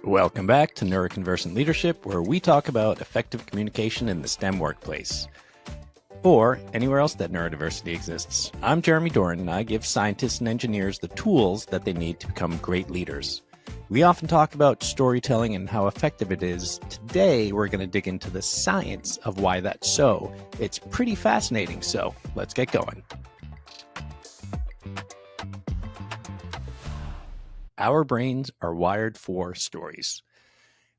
Welcome back to Neuroconversant Leadership, where we talk about effective communication in the STEM workplace, or anywhere else that neurodiversity exists. I'm Jeremy Doran, and I give scientists and engineers the tools that they need to become great leaders. We often talk about storytelling and how effective it is. Today, we're going to dig into the science of why that's so. It's pretty fascinating, so let's get going. Our brains are wired for stories.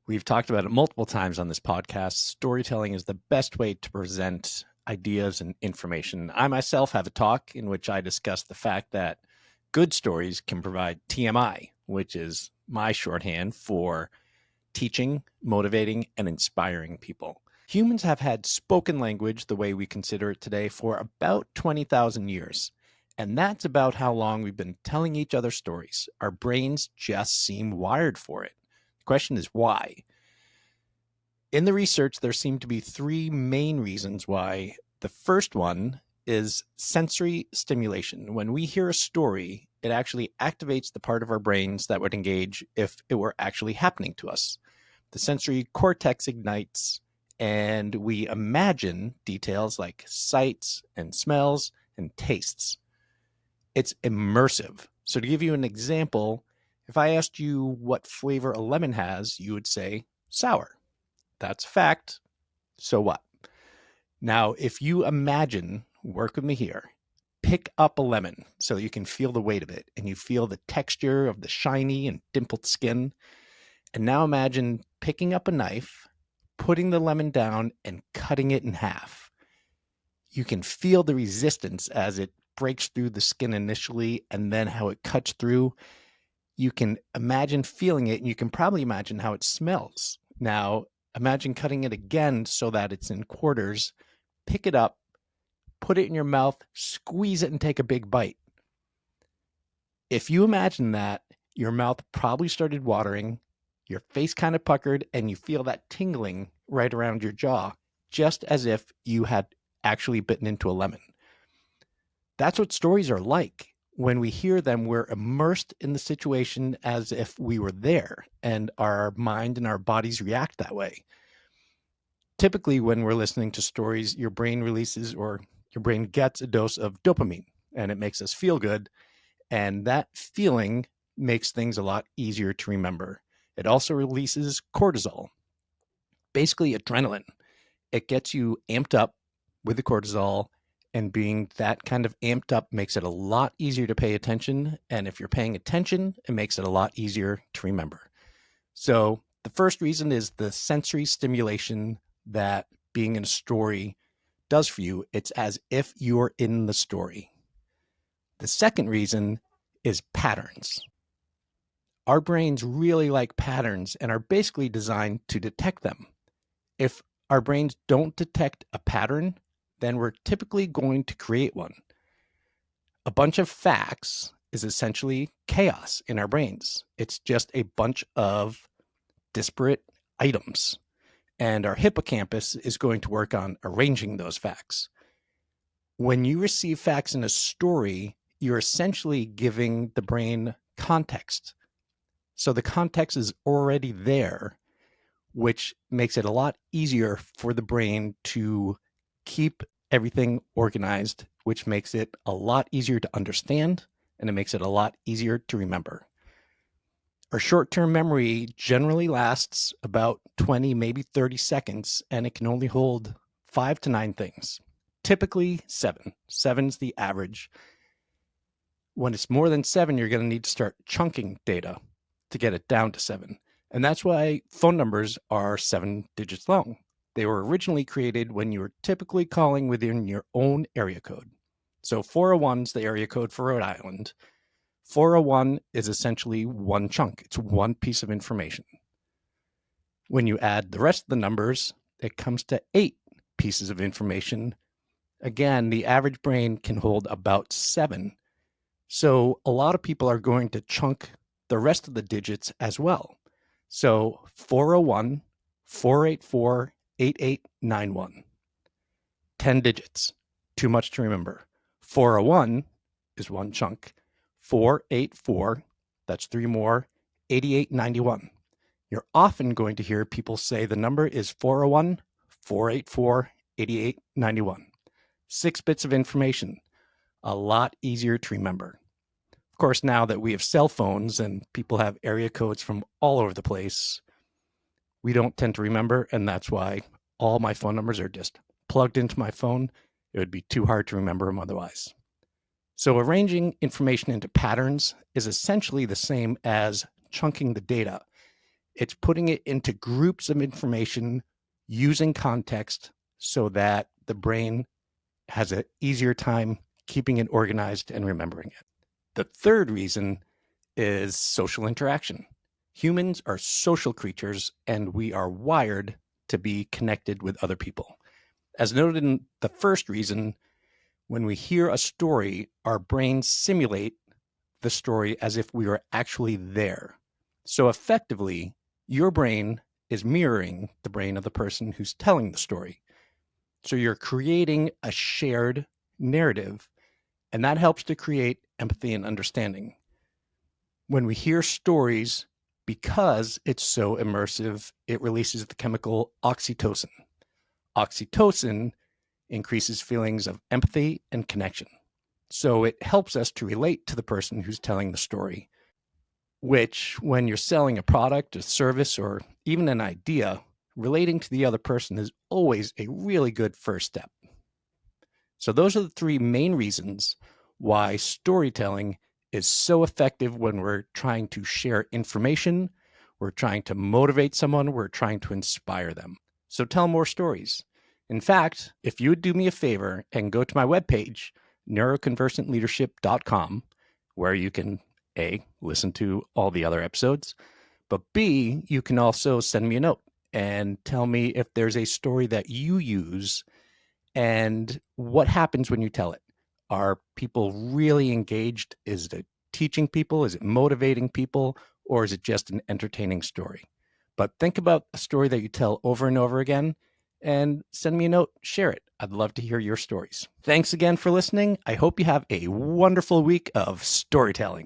We've talked about it multiple times on this podcast. Storytelling is the best way to present ideas and information. I myself have a talk in which I discuss the fact that good stories can provide TMI, which is my shorthand for teaching, motivating, and inspiring people. Humans have had spoken language the way we consider it today for about 20,000 years. And that's about how long we've been telling each other stories. Our brains just seem wired for it. The question is why? In the research, there seem to be three main reasons why. The first one is sensory stimulation. When we hear a story, it actually activates the part of our brains that would engage if it were actually happening to us. The sensory cortex ignites, and we imagine details like sights and smells and tastes. It's immersive. So to give you an example, if I asked you what flavor a lemon has, you would say sour. That's a fact. So what? Now, if you imagine, work with me here, pick up a lemon so that you can feel the weight of it and you feel the texture of the shiny and dimpled skin. And now imagine picking up a knife, putting the lemon down and cutting it in half. You can feel the resistance as it breaks through the skin initially and then how it cuts through. You can imagine feeling it, and you can probably imagine how it smells. Now, imagine cutting it again so that it's in quarters. Pick it up, put it in your mouth, squeeze it, and take a big bite. If you imagine that, your mouth probably started watering, your face kind of puckered, and you feel that tingling right around your jaw, just as if you had actually bitten into a lemon. That's what stories are like. When we hear them, we're immersed in the situation as if we were there, and our mind and our bodies react that way. Typically, when we're listening to stories, your brain releases, or your brain gets, a dose of dopamine, and it makes us feel good. And that feeling makes things a lot easier to remember. It also releases cortisol, basically adrenaline. It gets you amped up with the cortisol, and being that kind of amped up makes it a lot easier to pay attention. And if you're paying attention, it makes it a lot easier to remember. So the first reason is the sensory stimulation that being in a story does for you. It's as if you're in the story. The second reason is patterns. Our brains really like patterns and are basically designed to detect them. If our brains don't detect a pattern, then we're typically going to create one. A bunch of facts is essentially chaos in our brains. It's just a bunch of disparate items. And our hippocampus is going to work on arranging those facts. When you receive facts in a story, you're essentially giving the brain context. So the context is already there, which makes it a lot easier for the brain to keep everything organized, which makes it a lot easier to understand, and it makes it a lot easier to remember. Our short-term memory generally lasts about 20, maybe 30 seconds, and it can only hold 5 to 9 things. Typically 7. 7's the average. When it's more than 7, you're going to need to start chunking data to get it down to 7. And that's why phone numbers are 7 digits long. They were originally created when you were typically calling within your own area code. So 401 is the area code for Rhode Island. 401 is essentially one chunk. It's one piece of information. When you add the rest of the numbers, it comes to 8 pieces of information. Again, the average brain can hold about 7. So a lot of people are going to chunk the rest of the digits as well. So 401, 484, 8891. 10 digits. Too much to remember. 401 is one chunk. 484, that's 3 more. 8891. You're often going to hear people say the number is 401 484 8891. 6 bits of information, a lot easier to remember. Of course, now that we have cell phones and people have area codes from all over the place, we don't tend to remember, and that's why all my phone numbers are just plugged into my phone. It would be too hard to remember them otherwise. So arranging information into patterns is essentially the same as chunking the data. It's putting it into groups of information using context so that the brain has an easier time keeping it organized and remembering it. The third reason is social interaction. Humans are social creatures, and we are wired to be connected with other people. As noted in the first reason, when we hear a story, our brains simulate the story as if we were actually there. So effectively, your brain is mirroring the brain of the person who's telling the story. So you're creating a shared narrative, and that helps to create empathy and understanding. When we hear stories, because it's so immersive, it releases the chemical oxytocin. Oxytocin increases feelings of empathy and connection. So it helps us to relate to the person who's telling the story, which, when you're selling a product, a service, or even an idea, relating to the other person is always a really good first step. So those are the 3 main reasons why storytelling is so effective when we're trying to share information, we're trying to motivate someone, we're trying to inspire them. So tell more stories. In fact, if you would do me a favor and go to my webpage, neuroconversantleadership.com, where you can A, listen to all the other episodes, but B, you can also send me a note and tell me if there's a story that you use and what happens when you tell it. Are people really engaged? Is it teaching people? Is it motivating people? Or is it just an entertaining story? But think about a story that you tell over and over again and send me a note, share it. I'd love to hear your stories. Thanks again for listening. I hope you have a wonderful week of storytelling.